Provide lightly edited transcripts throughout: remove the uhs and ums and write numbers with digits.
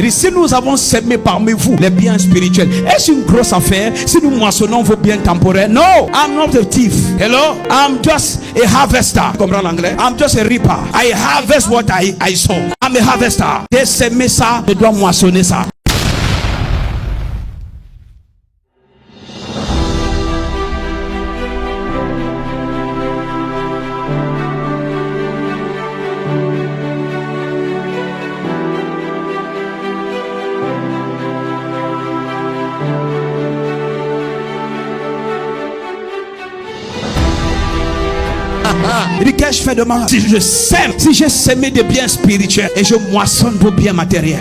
Si nous avons semé parmi vous les biens spirituels, est-ce une grosse affaire si nous moissonnons vos biens temporaires? No, I'm not a thief. Hello, I'm just a harvester. Comprends l'anglais? I'm just a reaper. I harvest what I sow. I'm a harvester. J'ai semé ça, je dois moissonner ça. Il dit qu'est-ce que je fais demain? Si je sème, si j'ai semé des biens spirituels et je moissonne vos biens matériels.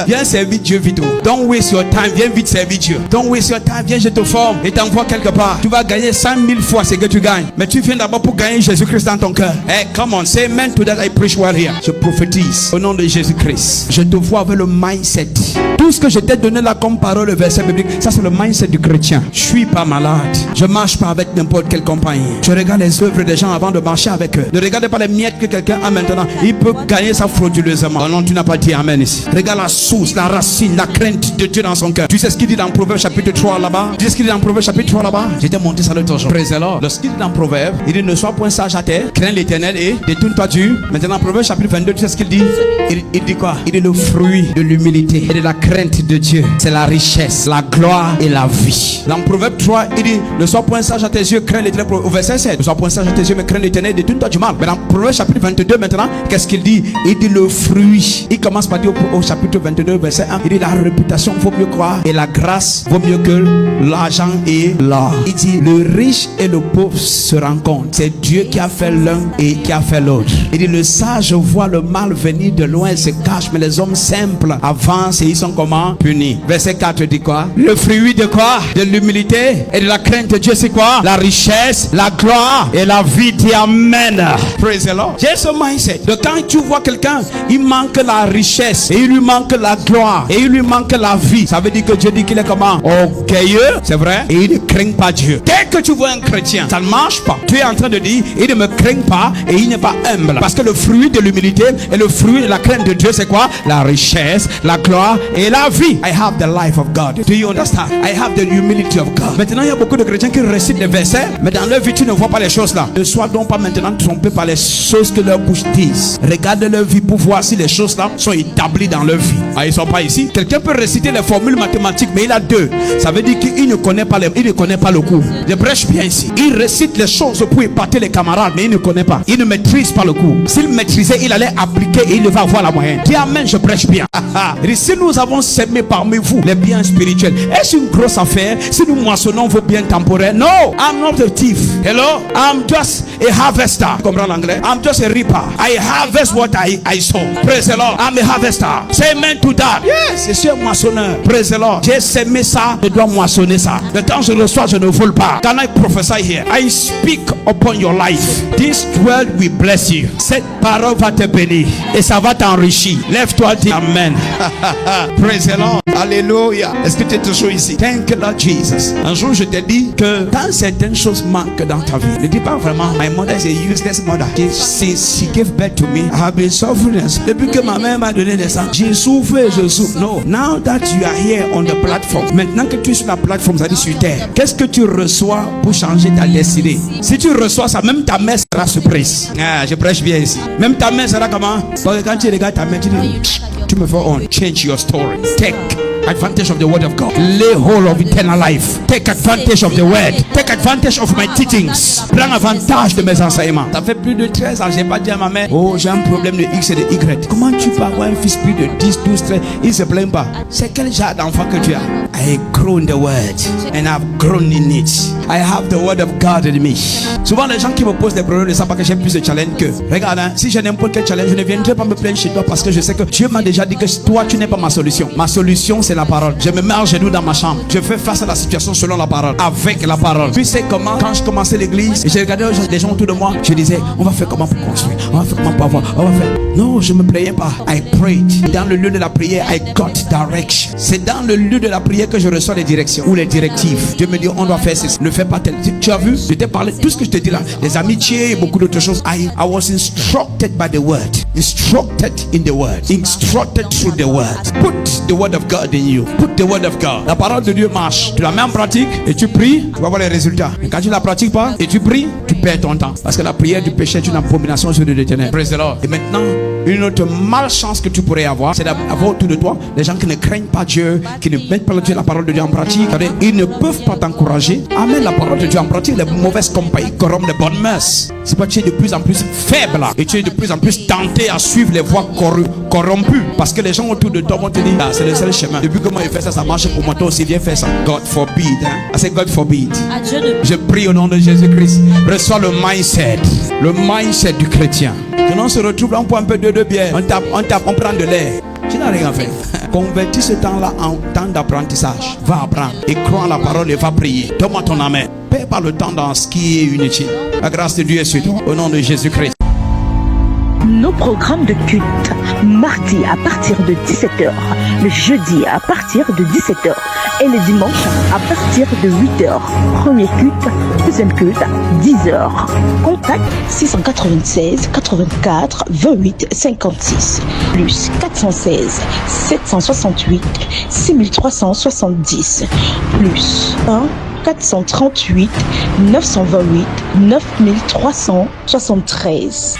Viens servir Dieu vite. Don't waste your time. Viens vite servir Dieu. Don't waste your time. Viens, je te forme et t'envoie quelque part. Tu vas gagner 100 000 fois ce que tu gagnes. Mais tu viens d'abord pour gagner Jésus-Christ dans ton cœur. Hey, come on, say amen to that. I preach well here. Je prophétise au nom de Jésus-Christ. Je te vois avec le mindset. Tout ce que je t'ai donné là comme parole, le verset biblique, ça c'est le mindset du chrétien. Je suis pas malade. Je marche pas avec n'importe quelle compagnie. Je regarde les œuvres des gens avant de marcher avec eux. Ne regardez pas les miettes que quelqu'un a maintenant. Il peut gagner ça frauduleusement. Oh non, tu n'as pas dit amen ici. Regarde la source, la racine, la crainte de Dieu dans son cœur. Tu sais ce qu'il dit dans Proverbe chapitre 3 là-bas? Tu sais ce qu'il dit dans Proverbe chapitre 3 là-bas? J'étais monté ça l'autre jour. Praise the Lord. Lorsqu'il dit dans Proverbe, il dit ne sois point sage à terre, crains l'Éternel et détourne-toi du. Maintenant Proverbe chapitre 22, tu sais ce qu'il dit? Il dit quoi? Il dit le fruit de l'humilité et de la crainte de Dieu, c'est la richesse, la gloire et la vie. Dans Proverbe 3, il dit ne sois point sage à tes yeux, crains l'Éternel. Au verset 7, ne sois point sage à tes yeux, mais crains l'Éternel et détourne-toi du mal. Mais dans Proverbe chapitre 22 maintenant, qu'est-ce qu'il dit? Il dit le fruit. Il commence par dire au chapitre 22 verset 1, il dit la réputation vaut mieux croire et la grâce vaut mieux que l'argent et l'or. Il dit le riche et le pauvre se rencontrent. C'est Dieu qui a fait l'un et qui a fait l'autre. Il dit le sage voit le mal venir de loin et se cache, mais les hommes simples avancent et ils sont comment? Punis. Verset 4 dit quoi? Le fruit de quoi? De l'humilité et de la crainte de Dieu, c'est quoi? La richesse, la gloire et la vie. Dis amen. Praise the Lord. J'ai ce mindset de quand tu vois quelqu'un, il manque la richesse et il lui manque la gloire et il lui manque la vie, ça veut dire que Dieu dit qu'il est comment? Orgueilleux, c'est vrai, et il ne craint pas Dieu. Dès que tu vois un chrétien, ça ne marche pas. Tu es en train de dire il ne me craint pas et il n'est pas humble, parce que le fruit de l'humilité et le fruit de la crainte de Dieu, c'est quoi? La richesse, la gloire et la vie. I have the life of God. Do you understand? I have the humility of God. Maintenant il y a beaucoup de chrétiens qui récitent des versets, mais dans leur vie tu ne vois pas les choses là. Ne sois donc pas maintenant trompé par les choses que leur bouche disent. Regarde leur vie pour voir si les choses là sont établies dans leur vie. Ah, ils sont pas ici. Quelqu'un peut réciter les formules mathématiques, mais il a deux. Ça veut dire qu'il ne connaît pas il ne connaît pas le cours. Je prêche bien ici. Il récite les choses pour épater les camarades, mais il ne connaît pas. Il ne maîtrise pas le cours. S'il maîtrisait, il allait appliquer et il va avoir la moyenne. Dis amen, je prêche bien. Si nous avons semé parmi vous les biens spirituels, est-ce une grosse affaire si nous moissonnons vos biens temporaires? No, I'm not a thief. Hello, I'm just a harvester. Tu comprends l'anglais? I'm just a reaper. I harvest what I sow. Praise the Lord. I'm a harvester. Say amen to that. Yes, je suis un moissonneur. Praise the Lord. J'ai semé ça, je dois moissonner ça. Le temps je reçois, je ne vole pas. Can I prophesy here? I speak upon your life. This word will bless you. Cette parole va te bénir et ça va t'enrichir. Lève-toi, dis amen. Praise the Lord. Alléluia. Est-ce que tu es toujours ici? Thank you, Lord Jesus. Un jour, je t'ai dit que quand certaines choses manquent dans ta vie, ne dis pas vraiment, my mother is a useless mother. Since she gave birth to me, I have been suffering. Depuis que ma mère m'a donné naissance, j'ai souffert, je souffre. No. Now that you are here on the platform, maintenant que tu es sur la plateforme, ça dit sur terre, qu'est-ce que tu reçois pour changer ta destinée? Si tu reçois ça, même ta mère sera surprise. Ah, je prêche bien ici. Même ta mère sera comment? Parce que quand tu regardes ta mère, tu me fais on. Change your story. Take advantage of the word of God. Lay hold of eternal life. Take advantage of the word. Take advantage of my teachings. Prends avantage de mes enseignements. Ça fait plus de 13 ans, j'ai pas dit à ma mère, oh, j'ai un problème de X et de Y. Comment tu peux avoir un fils plus de 10, 12, 13? Il se plaint pas. C'est quel genre d'enfant que tu as? I grow in the word and I've grown in it. I have the word of God in me. Souvent les gens qui me posent des problèmes ne savent pas que j'ai plus de challenge que. Regarde, hein, si j'ai n'importe quel challenge, je ne viendrai pas me plaindre chez toi parce que je sais que Dieu m'a déjà dit que toi tu n'es pas ma solution. Ma solution c'est la parole. Je me mets à genoux dans ma chambre. Je fais face à la situation selon la parole, avec la parole. Tu sais comment, quand je commençais l'église et j'ai regardé les gens autour de moi, je disais, on va faire comment pour construire, on va faire comment pour avoir, on va faire. Non, je me plaignais pas. I prayed. Dans le lieu de la prière, I got direction. C'est dans le lieu de la prière que je reçois les directions ou les directives. Dieu me dit, on doit faire ceci, ne fais pas tel. Tu as vu? Je t'ai parlé tout ce que je te dis là, les amitiés et beaucoup d'autres choses. I was instructed by the word. Instructed in the word. Instructed through the word. Put the word of God in you. Put the word of God. La parole de Dieu marche. Tu la mets en pratique et tu pries, tu vas voir les résultats. Et quand tu la pratiques pas et tu pries, tu perds ton temps. Parce que la prière du péché est une abomination sur les ténèbres. Praise the Lord. Et maintenant, une autre malchance que tu pourrais avoir, c'est d'avoir autour de toi des gens qui ne craignent pas Dieu, qui ne mettent pas la parole de Dieu en pratique. Ils ne peuvent pas t'encourager à mettre la parole de Dieu en pratique. Les mauvaises compagnies corrompent les bonnes mœurs. C'est pas que tu es de plus en plus faible et tu es de plus en plus tenté à suivre les voies corrompues. Parce que les gens autour de toi vont te dire, ah, c'est le seul chemin. Depuis que moi je fais ça, ça marche pour moi. Toi aussi, viens faire ça. God forbid. I say God forbid. Je prie au nom de Jésus-Christ. Reçois le mindset du chrétien. Que l'on se retrouve là, on prend un peu de bière, on prend de l'air. Tu n'as rien fait. Convertis ce temps-là en temps d'apprentissage. Va apprendre et crois en la parole et va prier. Donne-moi ton amen. Perds pas le temps dans ce qui est inutile. La grâce de Dieu est sur toi. Au nom de Jésus-Christ. Nos programmes de culte, mardi à partir de 17h, le jeudi à partir de 17h et le dimanche à partir de 8h. Premier culte, deuxième culte, 10h. Contact 696 84 28 56 plus 416 768 6370 plus 1 438 928 9373.